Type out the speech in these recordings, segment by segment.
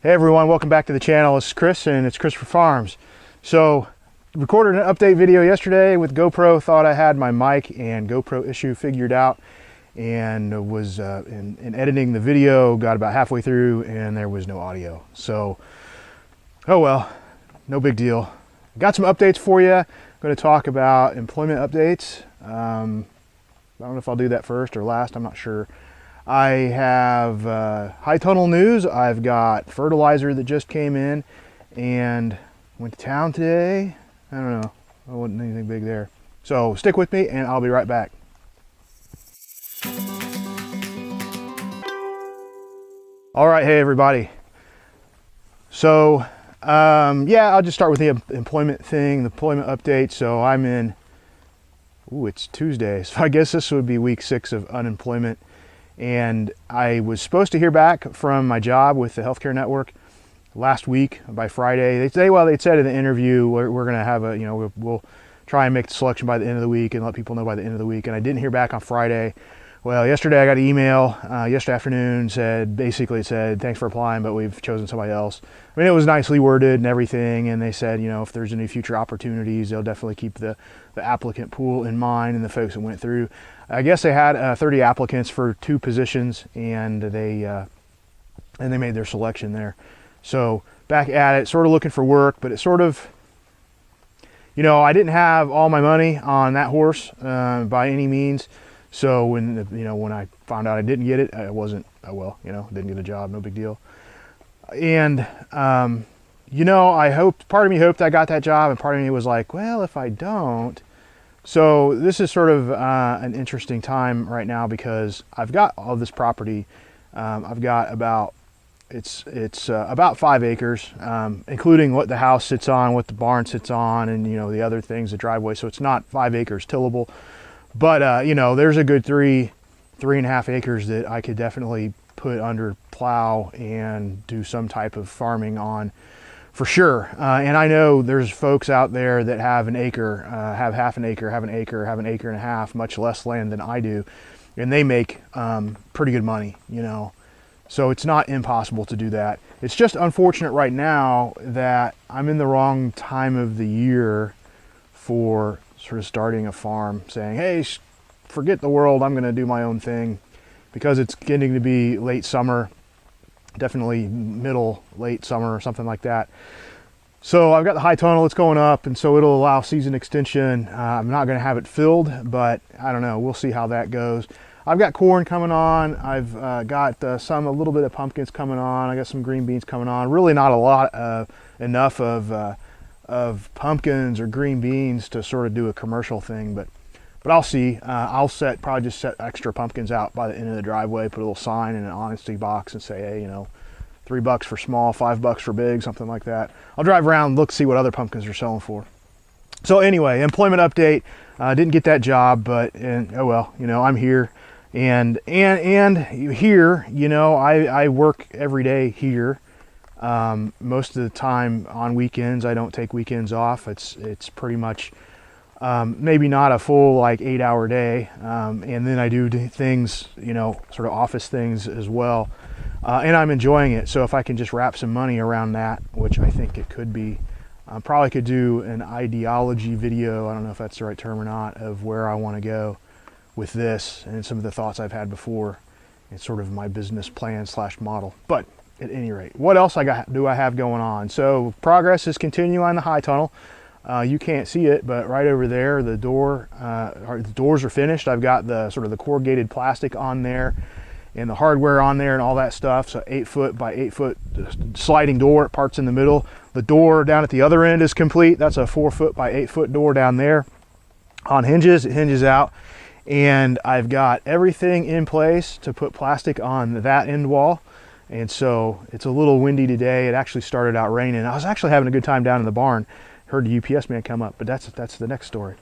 Hey everyone, welcome back to the channel. This is Chris and it's Christopher Farms. So, recorded an update video yesterday with GoPro. Thought I had my mic and GoPro issue figured out, and was in editing the video, got about halfway through and there was no audio. So, oh well, no big deal. Got some updates for you. I'm going to talk about employment updates. I don't know if I'll do that first or last, I'm not sure. I have high tunnel news. I've got fertilizer that just came in and went to town today. I don't know, it wasn't anything big there. So stick with me and I'll be right back. All right, hey everybody. So yeah, I'll just start with the employment thing, the employment update. So I'm in, it's Tuesday, so I guess this would be week 6 of unemployment. And I was supposed to hear back from my job with the healthcare network last week by Friday. They'd said in the interview, we're going to have a, we'll try and make the selection by the end of the week and let people know by the end of the week. And I didn't hear back on Friday. Well, yesterday I got an email, yesterday afternoon, basically said, thanks for applying, but we've chosen somebody else. I mean, it was nicely worded and everything. And they said, if there's any future opportunities, they'll definitely keep the applicant pool in mind and the folks that went through. I guess they had 30 applicants for 2 positions, and they made their selection there. So back at it, sort of looking for work, but it sort of, I didn't have all my money on that horse by any means. So when I found out I didn't get it, I wasn't, didn't get a job, no big deal. And part of me hoped I got that job, and part of me was like, well, if I don't. So this is sort of an interesting time right now because I've got all this property. I've got about, it's about 5 acres, including what the house sits on, what the barn sits on, and the other things, the driveway. So it's not 5 acres tillable, but there's a good 3.5 acres that I could definitely put under plow and do some type of farming on. For sure. And I know there's folks out there that have an acre, have half an acre, have an acre, have an acre and a half, much less land than I do. And they make pretty good money, So it's not impossible to do that. It's just unfortunate right now that I'm in the wrong time of the year for sort of starting a farm, saying, hey, forget the world, I'm going to do my own thing. Because it's getting to be late summer. Definitely late summer or something like that. So I've got the high tunnel, it's going up, and so it'll allow season extension. I'm not going to have it filled, but I don't know, we'll see how that goes. I've got corn coming on. I've got a little bit of pumpkins coming on. I got some green beans coming on. Really not a lot, enough of pumpkins or green beans to sort of do a commercial thing, but I'll see. I'll probably just set extra pumpkins out by the end of the driveway, put a little sign in an honesty box and say, hey, $3 for small, $5 for big, something like that. I'll drive around, look, see what other pumpkins are selling for. So anyway, employment update. Didn't get that job, but oh well, I'm here. And here, I work every day here. Most of the time on weekends, I don't take weekends off. It's pretty much maybe not a full 8-hour day, and then I do things, sort of office things as well, and I'm enjoying it. So if I can just wrap some money around that, which I think it could be, probably could do an ideology video, I don't know if that's the right term or not, of where I want to go with this and some of the thoughts I've had before. It's sort of my business plan / model. But at any rate, what else do I have going on? So progress is continuing on the high tunnel. You can't see it, but right over there, the doors are finished. I've got the sort of the corrugated plastic on there and the hardware on there and all that stuff. So 8 foot by 8 foot sliding door, parts in the middle. The door down at the other end is complete. That's a 4 foot by 8 foot door down there on hinges. It hinges out. And I've got everything in place to put plastic on that end wall. And so it's a little windy today. It actually started out raining. I was actually having a good time down in the barn. Heard the UPS man come up, but that's the next story.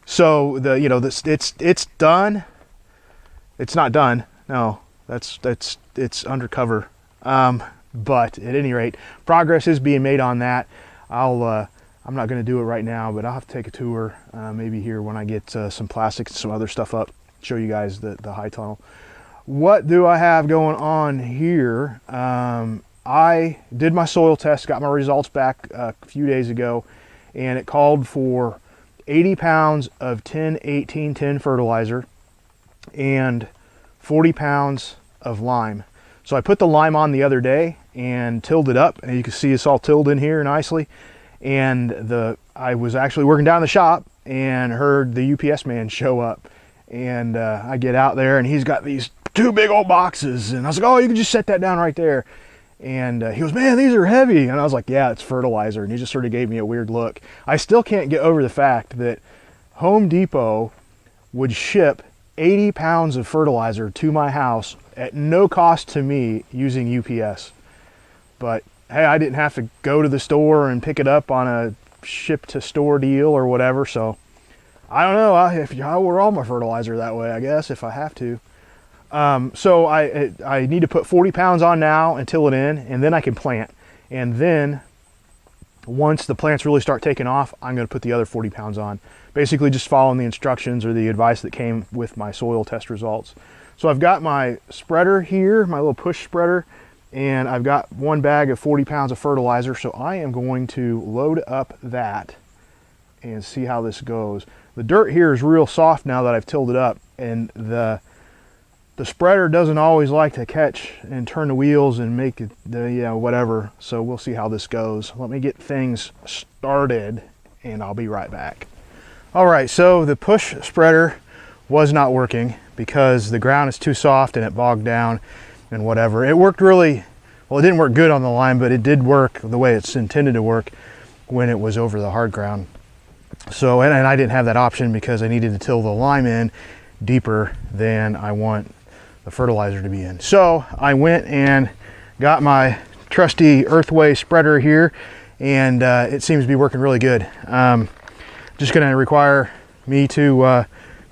So it's done. It's not done. No, it's undercover. But at any rate, progress is being made on that. I'm not going to do it right now, but I'll have to take a tour maybe here when I get some plastics and some other stuff up. Show you guys the high tunnel. What do I have going on here? I did my soil test, got my results back a few days ago, and it called for 80 pounds of 10-18-10 fertilizer and 40 pounds of lime. So I put the lime on the other day and tilled it up, and you can see it's all tilled in here nicely. And I was actually working down in the shop and heard the UPS man show up, and I get out there and he's got these 2 big old boxes, and I was like, oh, you can just set that down right there. And he goes, man, these are heavy. And I was like, yeah, it's fertilizer. And he just sort of gave me a weird look. I still can't get over the fact that Home Depot would ship 80 pounds of fertilizer to my house at no cost to me using UPS. But hey, I didn't have to go to the store and pick it up on a ship to store deal or whatever. So I don't know, I order all my fertilizer that way, I guess, if I have to. So I need to put 40 pounds on now and till it in, and then I can plant. And then once the plants really start taking off, I'm going to put the other 40 pounds on. Basically just following the instructions or the advice that came with my soil test results. So I've got my spreader here, my little push spreader, and I've got 1 bag of 40 pounds of fertilizer. So I am going to load up that and see how this goes. The dirt here is real soft now that I've tilled it up, and the spreader doesn't always like to catch and turn the wheels and make it whatever. So we'll see how this goes. Let me get things started and I'll be right back. All right, so the push spreader was not working because the ground is too soft and it bogged down and whatever. It worked really, well, it didn't work good on the lime, but it did work the way it's intended to work when it was over the hard ground. So, and I didn't have that option because I needed to till the lime in deeper than I want the fertilizer to be in. So I went and got my trusty Earthway spreader here, and it seems to be working really good. Just gonna require me to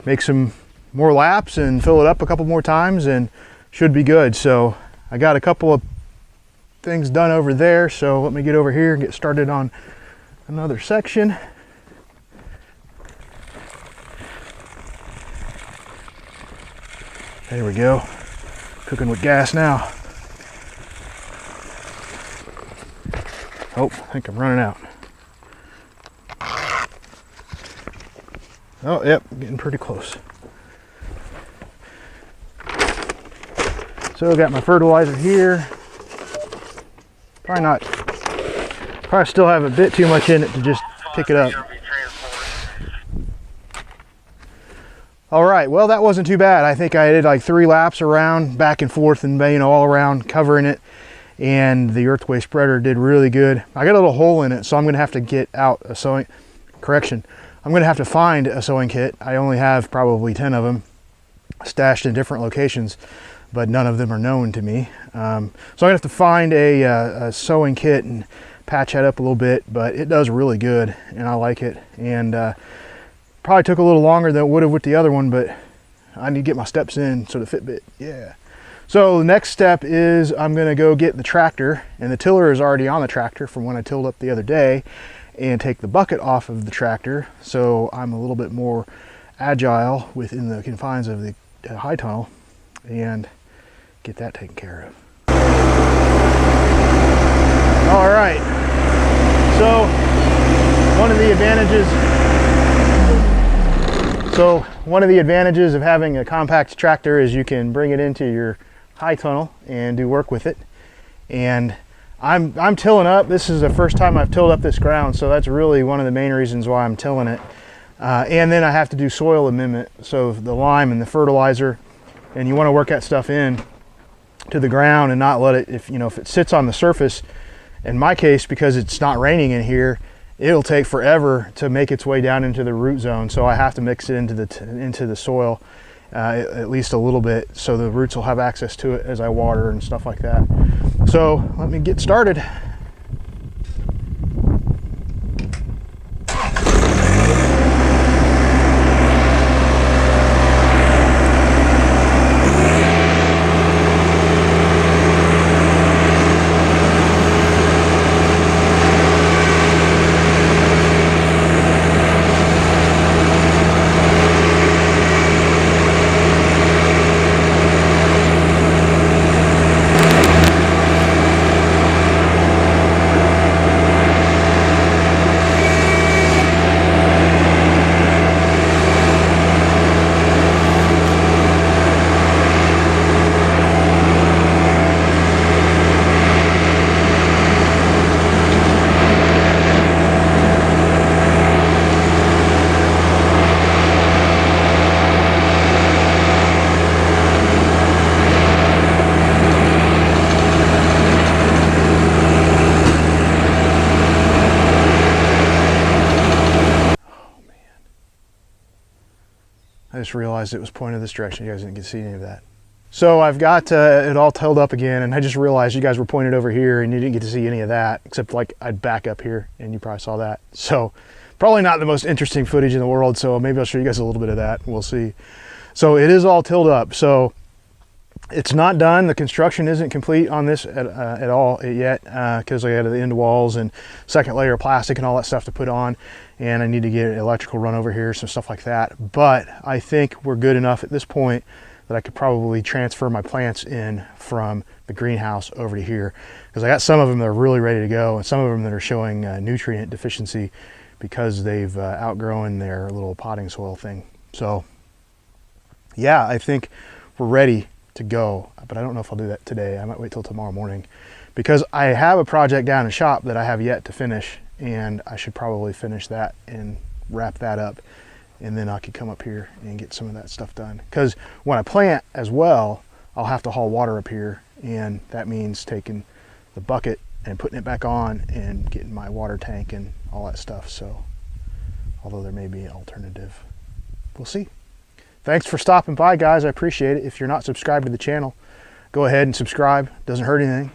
make some more laps and fill it up a couple more times and should be good. So I got a couple of things done over there, so let me get over here and get started on another section. There we go, cooking with gas now. Oh, I think I'm running out. Oh, yep, getting pretty close. So I got my fertilizer here. Probably still have a bit too much in it to just pick it up. All right, well, that wasn't too bad. I think I did like 3 laps around, back and forth, and all around covering it. And the Earthway spreader did really good. I got a little hole in it, so I'm gonna have to get out a sowing, I'm gonna have to find a sowing kit. I only have probably 10 of them stashed in different locations, but none of them are known to me. So I'm gonna have to find a sowing kit and patch that up a little bit, but it does really good and I like it. And probably took a little longer than it would have with the other one, but I need to get my steps in so the Fitbit, yeah. So the next step is I'm gonna go get the tractor, and the tiller is already on the tractor from when I tilled up the other day, and take the bucket off of the tractor so I'm a little bit more agile within the confines of the high tunnel and get that taken care of. All right, so one of the advantages of having a compact tractor is you can bring it into your high tunnel and do work with it. And I'm tilling up. This is the first time I've tilled up this ground, so that's really one of the main reasons why I'm tilling it. And then I have to do soil amendment, so the lime and the fertilizer, and you want to work that stuff in to the ground and not let it, if it sits on the surface, in my case, because it's not raining in here, it'll take forever to make its way down into the root zone. So I have to mix it into the soil at least a little bit, so the roots will have access to it as I water and stuff like that. So let me get started. just realized it was pointed this direction. You guys didn't get to see any of that. So I've got it all tilled up again, and I just realized you guys were pointed over here and you didn't get to see any of that, except like I'd back up here and you probably saw that. So probably not the most interesting footage in the world, so maybe I'll show you guys a little bit of that. We'll see. So it is all tilled up. So it's not done. The construction isn't complete on this at all yet, because I got the end walls and second layer of plastic and all that stuff to put on, and I need to get electrical run over here, some stuff like that. But I think we're good enough at this point that I could probably transfer my plants in from the greenhouse over to here, because I got some of them that are really ready to go and some of them that are showing nutrient deficiency because they've outgrown their little potting soil thing. So yeah, I think we're ready to go, but I don't know if I'll do that today. I might wait till tomorrow morning, because I have a project down in shop that I have yet to finish, and I should probably finish that and wrap that up, and then I could come up here and get some of that stuff done. Because when I plant as well, I'll have to haul water up here, and that means taking the bucket and putting it back on and getting my water tank and all that stuff. So although there may be an alternative, we'll see. Thanks for stopping by, guys. I appreciate it. If you're not subscribed to the channel, go ahead and subscribe. Doesn't hurt anything.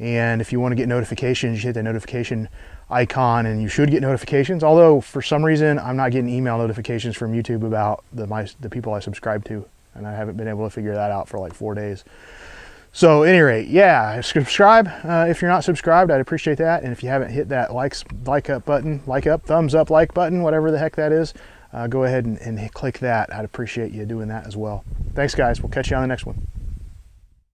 And if you want to get notifications, you hit the notification icon and you should get notifications. Although for some reason I'm not getting email notifications from YouTube about the people I subscribe to, and I haven't been able to figure that out for like 4 days. So at any rate, yeah, subscribe. If you're not subscribed, I'd appreciate that. And if you haven't hit that like up button, thumbs up like button, whatever the heck that is, go ahead and click that. I'd appreciate you doing that as well. Thanks, guys. We'll catch you on the next one.